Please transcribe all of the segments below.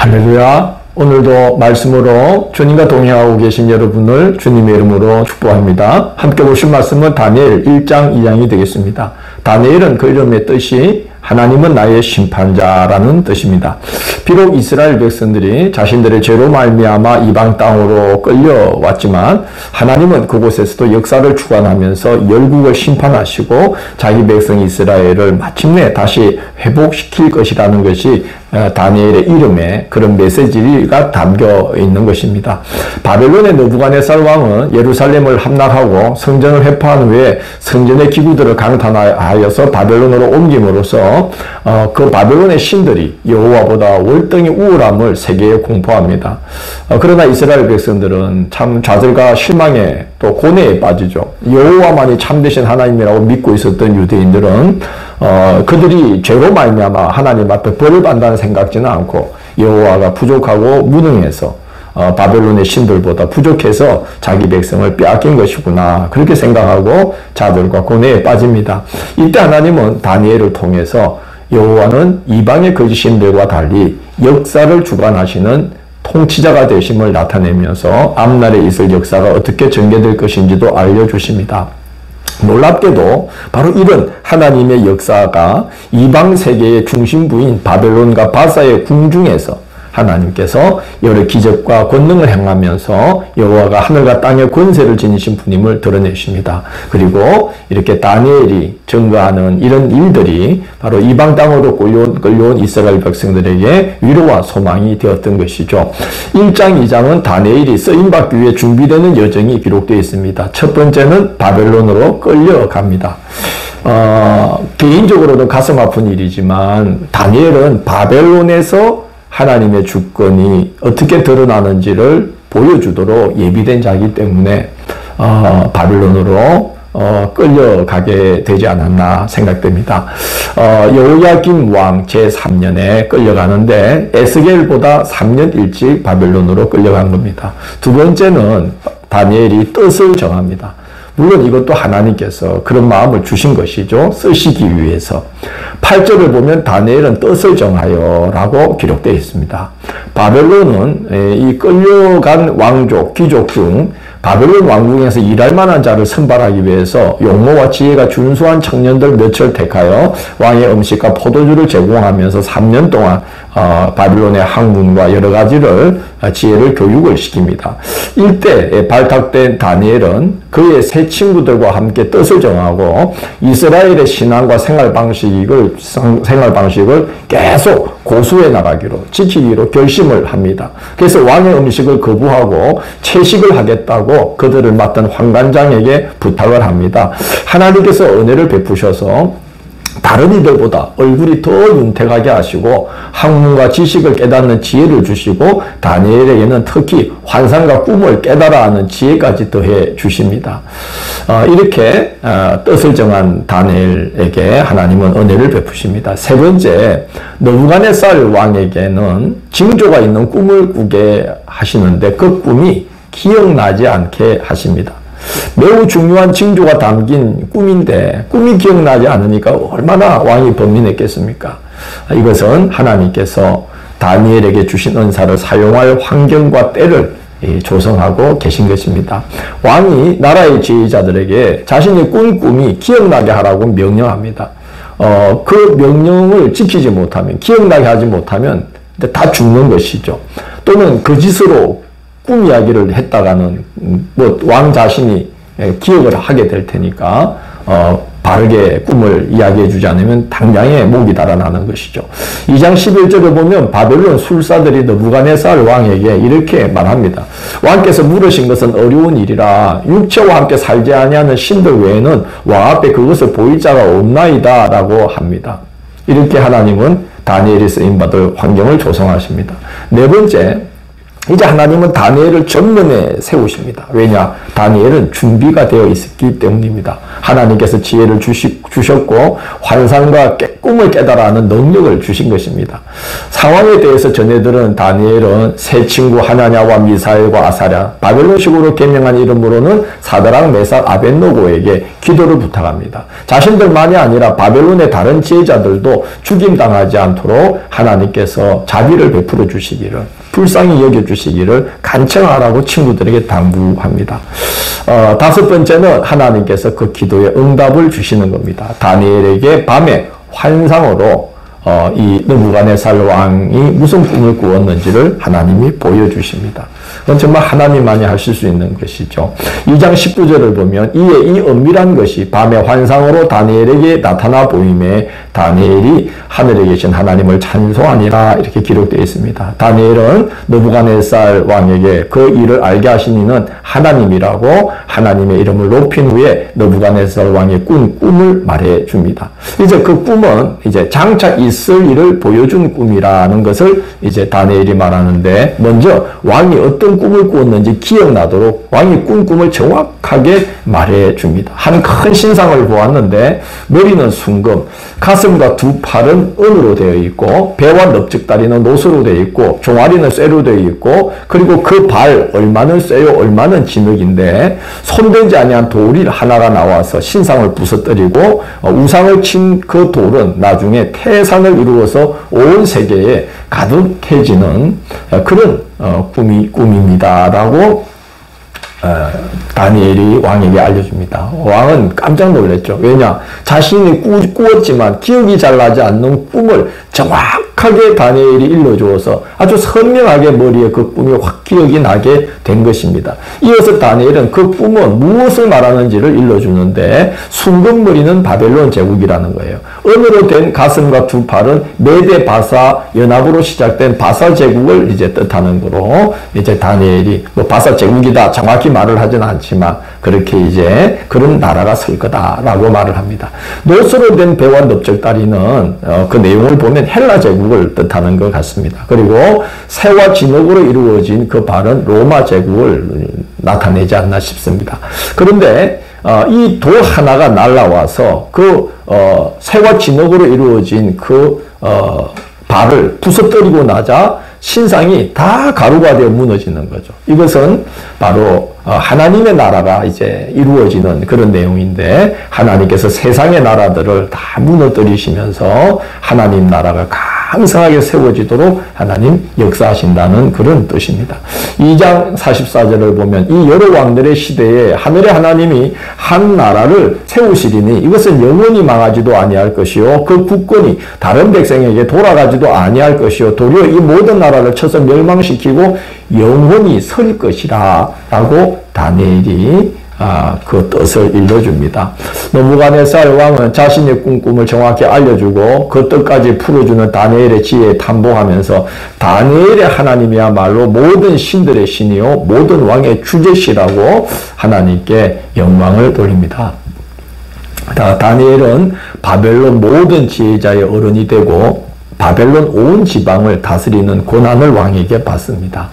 할렐루야. 오늘도 말씀으로 주님과 동행하고 계신 여러분을 주님의 이름으로 축복합니다. 함께 보실 말씀은 다니엘 1장 2장이 되겠습니다. 다니엘은 그 이름의 뜻이 하나님은 나의 심판자라는 뜻입니다. 비록 이스라엘 백성들이 자신들의 죄로 말미암아 이방 땅으로 끌려왔지만 하나님은 그곳에서도 역사를 주관하면서 열국을 심판하시고 자기 백성 이스라엘을 마침내 다시 회복시킬 것이라는 것이 다니엘의 이름에 그런 메시지가 담겨 있는 것입니다. 바벨론의 느부갓네살 왕은 예루살렘을 함락하고 성전을 회파한 후에 성전의 기구들을 강탈하여서 바벨론으로 옮김으로써 그 바벨론의 신들이 여호와보다 월등히 우월함을 세계에 공포합니다. 그러나 이스라엘 백성들은 참 좌절과 실망에 또 고뇌에 빠지죠. 여호와만이 참되신 하나님이라고 믿고 있었던 유대인들은 그들이 죄로 말미암아 하나님 앞에 벌을 받는다는 생각지는 않고 여호와가 부족하고 무능해서 바벨론의 신들보다 부족해서 자기 백성을 빼앗긴 것이구나 그렇게 생각하고 좌절과 고뇌에 빠집니다. 이때 하나님은 다니엘을 통해서 여호와는 이방의 거짓 신들과 달리 역사를 주관하시는 통치자가 되심을 나타내면서 앞날에 있을 역사가 어떻게 전개될 것인지도 알려주십니다. 놀랍게도 바로 이런 하나님의 역사가 이방 세계의 중심부인 바벨론과 바사의 궁중에서 하나님께서 여러 기적과 권능을 행하면서 여호와가 하늘과 땅의 권세를 지니신 분임을 드러내십니다. 그리고 이렇게 다니엘이 증거하는 이런 일들이 바로 이방 땅으로 끌려온 이스라엘 백성들에게 위로와 소망이 되었던 것이죠. 1장, 2장은 다니엘이 쓰임받기 위해 준비되는 여정이 기록되어 있습니다. 첫 번째는 바벨론으로 끌려갑니다. 개인적으로도 가슴 아픈 일이지만 다니엘은 바벨론에서 하나님의 주권이 어떻게 드러나는지를 보여주도록 예비된 자이기 때문에 바벨론으로 끌려가게 되지 않았나 생각됩니다. 여호야김 왕 제3년에 끌려가는데 에스겔보다 3년 일찍 바벨론으로 끌려간 겁니다. 두 번째는 다니엘이 뜻을 정합니다. 물론 이것도 하나님께서 그런 마음을 주신 것이죠. 쓰시기 위해서. 8절을 보면 다니엘은 뜻을 정하여 라고 기록되어 있습니다. 바벨론은 이 끌려간 왕족, 귀족 중 바벨론 왕궁에서 일할 만한 자를 선발하기 위해서 용모와 지혜가 준수한 청년들 몇을 택하여 왕의 음식과 포도주를 제공하면서 3년 동안 바벨론의 학문과 여러 가지를 지혜를 교육을 시킵니다. 이때 발탁된 다니엘은 그의 세 친구들과 함께 뜻을 정하고 이스라엘의 신앙과 생활 방식을 계속 고수해 나가기로 지키기로 결심을 합니다. 그래서 왕의 음식을 거부하고 채식을 하겠다고 그들을 맡은 환관장에게 부탁을 합니다. 하나님께서 은혜를 베푸셔서 다른 이들보다 얼굴이 더 윤택하게 하시고 학문과 지식을 깨닫는 지혜를 주시고 다니엘에게는 특히 환상과 꿈을 깨달아 하는 지혜까지 더해 주십니다. 이렇게 뜻을 정한 다니엘에게 하나님은 은혜를 베푸십니다. 세 번째, 느부갓네살 왕에게는 징조가 있는 꿈을 꾸게 하시는데 그 꿈이 기억나지 않게 하십니다. 매우 중요한 징조가 담긴 꿈인데 꿈이 기억나지 않으니까 얼마나 왕이 번민했겠습니까? 이것은 하나님께서 다니엘에게 주신 은사를 사용할 환경과 때를 조성하고 계신 것입니다. 왕이 나라의 지휘자들에게 자신의 꿈이 기억나게 하라고 명령합니다. 그 명령을 지키지 못하면, 기억나게 하지 못하면 다 죽는 것이죠. 또는 거짓으로 꿈 이야기를 했다가는 왕 자신이 기억을 하게 될 테니까 바르게 꿈을 이야기해 주지 않으면 당장에 목이 달아나는 것이죠. 2장 11절을 보면 바벨론 술사들이 느부갓네살 왕에게 이렇게 말합니다. 왕께서 물으신 것은 어려운 일이라 육체와 함께 살지 아니하는 신들 외에는 왕 앞에 그것을 보일 자가 없나이다 라고 합니다. 이렇게 하나님은 다니엘이 쓰임받을 환경을 조성하십니다. 네 번째, 이제 하나님은 다니엘을 전면에 세우십니다. 왜냐? 다니엘은 준비가 되어 있었기 때문입니다. 하나님께서 지혜를 주셨고 환상과 꿈을 깨달아 하는 능력을 주신 것입니다. 상황에 대해서 전해들은 다니엘은 세 친구 하나냐와 미사엘과 아사랴, 바벨론식으로 개명한 이름으로는 사드락, 메삭, 아벳노고에게 기도를 부탁합니다. 자신들만이 아니라 바벨론의 다른 지혜자들도 죽임당하지 않도록 하나님께서 자비를 베풀어 주시기를, 불쌍히 여겨주시기를 간청하라고 친구들에게 당부합니다. 다섯 번째는 하나님께서 그 기도에 응답을 주시는 겁니다. 다니엘에게 밤에 환상으로 이 느부갓네살 왕이 무슨 꿈을 꾸었는지를 하나님이 보여주십니다. 그건 정말 하나님만이 하실 수 있는 것이죠. 2장 19절을 보면 이에 이 은밀한 것이 밤의 환상으로 다니엘에게 나타나 보임에 다니엘이 하늘에 계신 하나님을 찬송하니라 이렇게 기록되어 있습니다. 다니엘은 느부갓네살 왕에게 그 일을 알게 하신 이는 하나님이라고 하나님의 이름을 높인 후에 느부갓네살 왕의 꿈을 말해 줍니다. 이제 그 꿈은 이제 장차 있을 일을 보여준 꿈이라는 것을 이제 다니엘이 말하는데, 먼저 왕이 어떤 꿈을 꾸었는지 기억나도록 왕이 꾼 꿈을 정확하게 말해 줍니다. 한 큰 신상을 보았는데 머리는 순금, 가슴과 두 팔은 은으로 되어 있고 배와 넓적다리는 노수로 되어 있고 종아리는 쇠로 되어 있고, 그리고 그 발 얼마는 쇠요 얼마는 진흙인데 손대지 아니한 돌이 하나가 나와서 신상을 부서뜨리고 우상을 친 그 돌은 나중에 태산을 이루어서 온 세계에 가득해지는 그런 꿈입니다라고 다니엘이 왕에게 알려줍니다. 왕은 깜짝 놀랐죠. 왜냐? 자신이 꾸었지만 기억이 잘 나지 않는 꿈을 정확하게 다니엘이 일러주어서 아주 선명하게 머리에 그 꿈이 확 기억이 나게 된 것입니다. 이어서 다니엘은 그 꿈은 무엇을 말하는지를 일러주는데, 순금머리는 바벨론 제국이라는 거예요. 은으로 된 가슴과 두 팔은 메데 바사 연합으로 시작된 바사 제국을 이제 뜻하는 거로, 이제 다니엘이 뭐 바사 제국이다 정확히 말을 하진 않지만 그렇게 이제 그런 나라가 설 거다라고 말을 합니다. 노수로 된 배와 넓적다리는 그 내용을 보면 헬라 제국을 뜻하는 것 같습니다. 그리고 새와 진흙으로 이루어진 그 발은 로마 제국을 나타내지 않나 싶습니다. 그런데 이 돌 하나가 날라와서 그 새와 진흙으로 이루어진 그 발을 부서뜨리고 나자 신상이 다 가루가 되어 무너지는 거죠. 이것은 바로 하나님의 나라가 이제 이루어지는 그런 내용인데, 하나님께서 세상의 나라들을 다 무너뜨리시면서 하나님 나라가 강성하게 세워지도록 하나님 역사하신다는 그런 뜻입니다. 2장 44절을 보면 이 여러 왕들의 시대에 하늘의 하나님이 한 나라를 세우시리니 이것은 영원히 망하지도 아니할 것이요 그 국권이 다른 백성에게 돌아가지도 아니할 것이요 도리어 이 모든 나라를 쳐서 멸망시키고 영원히 설 것이라 라고 다니엘이 그 뜻을 일러줍니다. 느부갓네살 왕은 자신의 꿈을 정확히 알려주고 그 뜻까지 풀어주는 다니엘의 지혜에 탐복하면서 다니엘의 하나님이야말로 모든 신들의 신이요 모든 왕의 주제시라고 하나님께 영광을 돌립니다. 다니엘은 바벨론 모든 지혜자의 어른이 되고 바벨론 온 지방을 다스리는 고난을 왕에게 받습니다.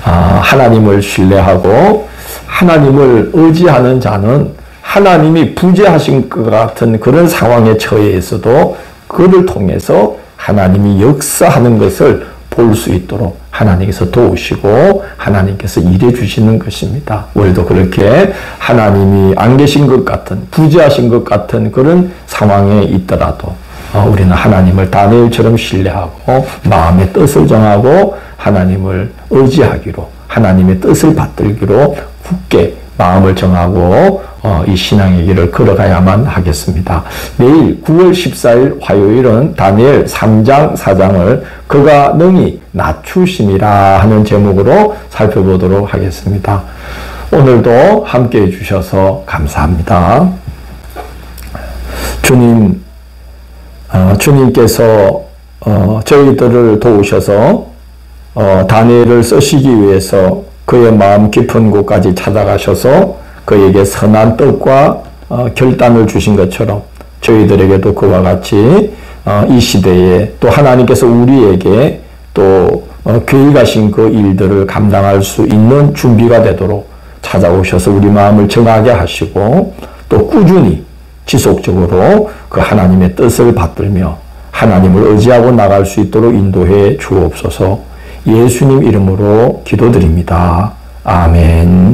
하나님을 신뢰하고 하나님을 의지하는 자는 하나님이 부재하신 것 같은 그런 상황에 처해 있어도 그를 통해서 하나님이 역사하는 것을 볼 수 있도록 하나님께서 도우시고 하나님께서 일해 주시는 것입니다. 우리도 그렇게 하나님이 안 계신 것 같은 부재하신 것 같은 그런 상황에 있더라도 우리는 하나님을 다니엘처럼 신뢰하고 마음의 뜻을 정하고 하나님을 의지하기로, 하나님의 뜻을 받들기로 굳게 마음을 정하고 이 신앙의 길을 걸어가야만 하겠습니다. 내일 9월 14일 화요일은 다니엘 3장 4장을 그가 능히 낮추심이라 하는 제목으로 살펴보도록 하겠습니다. 오늘도 함께해 주셔서 감사합니다. 주님께서 저희들을 도우셔서 다니엘을 쓰시기 위해서 그의 마음 깊은 곳까지 찾아가셔서 그에게 선한 뜻과 결단을 주신 것처럼 저희들에게도 그와 같이 이 시대에 또 하나님께서 우리에게 또 교회 가신 그 일들을 감당할 수 있는 준비가 되도록 찾아오셔서 우리 마음을 정하게 하시고 또 꾸준히 지속적으로 그 하나님의 뜻을 받들며 하나님을 의지하고 나갈 수 있도록 인도해 주옵소서. 예수님 이름으로 기도드립니다. 아멘.